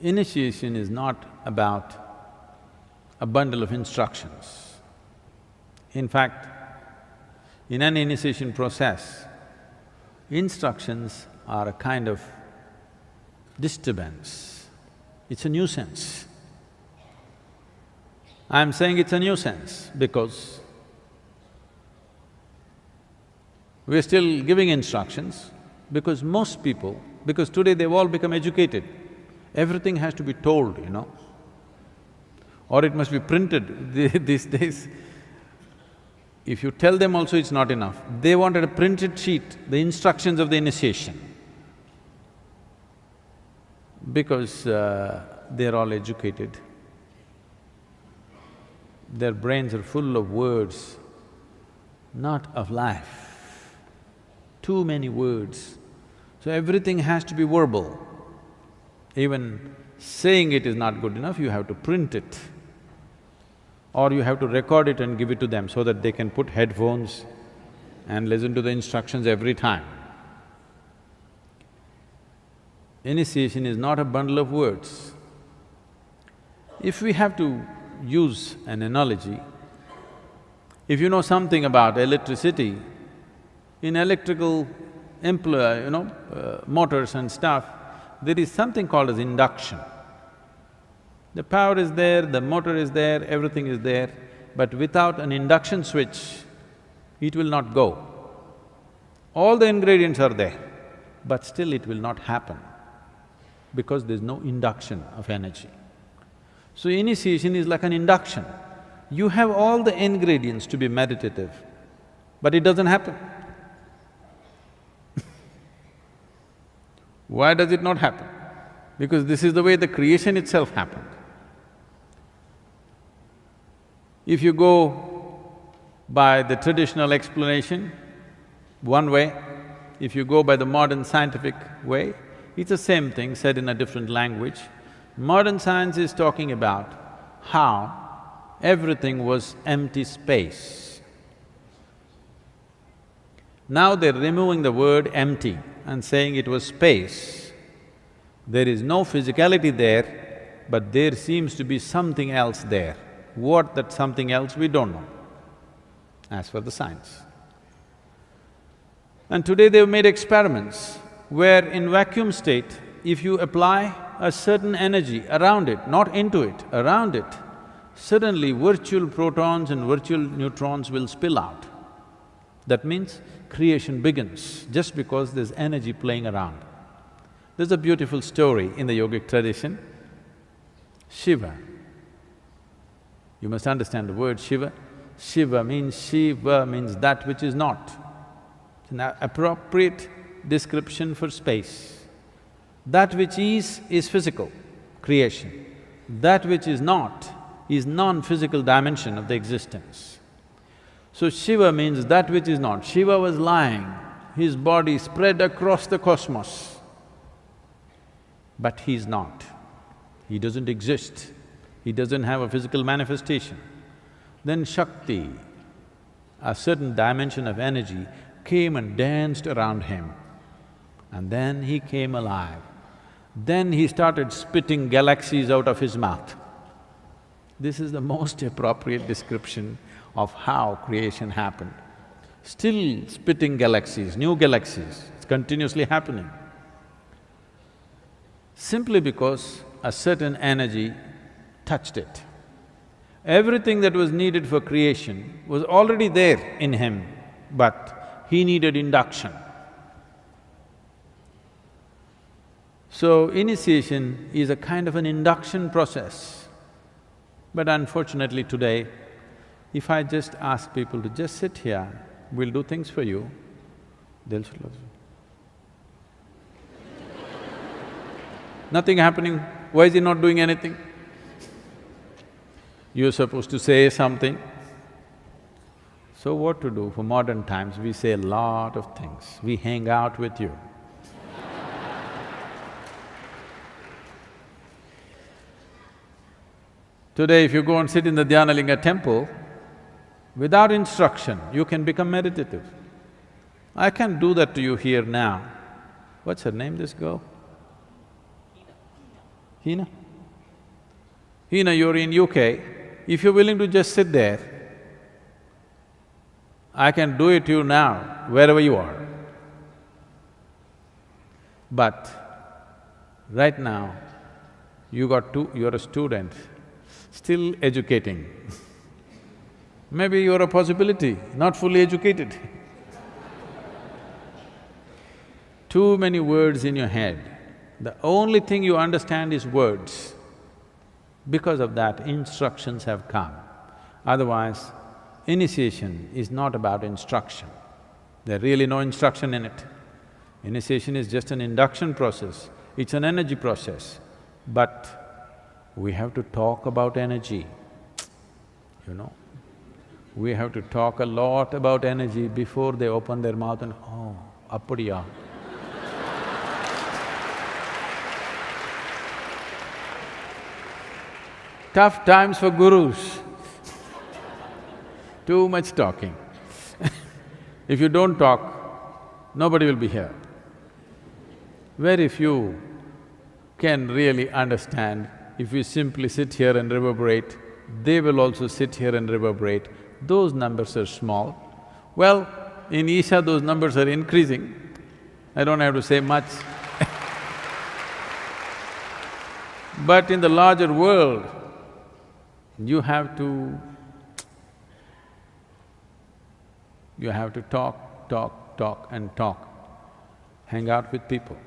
Initiation is not about a bundle of instructions. In fact, in an initiation process, instructions are a kind of disturbance. It's a nuisance. I'm saying it's a nuisance because we're still giving instructions because most people, because today they've all become educated, everything has to be told, you know, or it must be printed. These days, if you tell them also it's not enough. They wanted a printed sheet, the instructions of the initiation. Because they're all educated, their brains are full of words, not of life. Too many words. So everything has to be verbal. Even saying it is not good enough, you have to print it. Or you have to record it and give it to them so that they can put headphones and listen to the instructions every time. Initiation is not a bundle of words. If we have to use an analogy, if you know something about electricity, in electrical motors and stuff, there is something called as induction. The power is there, the motor is there, everything is there, but without an induction switch, it will not go. All the ingredients are there, but still it will not happen because there's no induction of energy. So initiation is like an induction. You have all the ingredients to be meditative, but it doesn't happen. Why does it not happen? Because this is the way the creation itself happened. If you go by the traditional explanation, one way, if you go by the modern scientific way, it's the same thing said in a different language. Modern science is talking about how everything was empty space. Now they're removing the word empty and saying it was space. There is no physicality there, but there seems to be something else there. What that something else, we don't know, as for the science. And today they've made experiments where in vacuum state, if you apply a certain energy around it, not into it, around it, suddenly virtual protons and virtual neutrons will spill out. That means creation begins just because there's energy playing around. There's a beautiful story in the yogic tradition. Shiva. You must understand the word Shiva. Shiva means that which is not. It's an appropriate description for space. That which is physical, creation. That which is not is non-physical dimension of the existence. So Shiva means that which is not. Shiva was lying, his body spread across the cosmos, but he's not. He doesn't exist, he doesn't have a physical manifestation. Then Shakti, a certain dimension of energy, came and danced around him, and then he came alive. Then he started spitting galaxies out of his mouth. This is the most appropriate description of how creation happened. Still spitting galaxies, new galaxies, it's continuously happening. Simply because a certain energy touched it. Everything that was needed for creation was already there in him, but he needed induction. So initiation is a kind of an induction process. But unfortunately today, if I just ask people to just sit here, we'll do things for you, they'll say, nothing happening, why is he not doing anything? You're supposed to say something. So what to do? For modern times, we say a lot of things, we hang out with you. Today, if you go and sit in the Dhyanalinga temple, without instruction, you can become meditative. I can't do that to you here now. What's her name, this girl? Hina? Hina, you're in UK, if you're willing to just sit there, I can do it to you now, wherever you are. But right now, you're a student, still educating. Maybe you're a possibility, not fully educated. Too many words in your head. The only thing you understand is words. Because of that, instructions have come. Otherwise, initiation is not about instruction. There's really no instruction in it. Initiation is just an induction process, it's an energy process. But we have to talk about energy, you know. We have to talk a lot about energy before they open their mouth and, oh, appadiya. Tough times for gurus. Too much talking. If you don't talk, nobody will be here. Very few can really understand. If we simply sit here and reverberate, they will also sit here and reverberate. Those numbers are small. Well, in Isha those numbers are increasing. I don't have to say much. But in the larger world, you have to talk and talk. Hang out with people.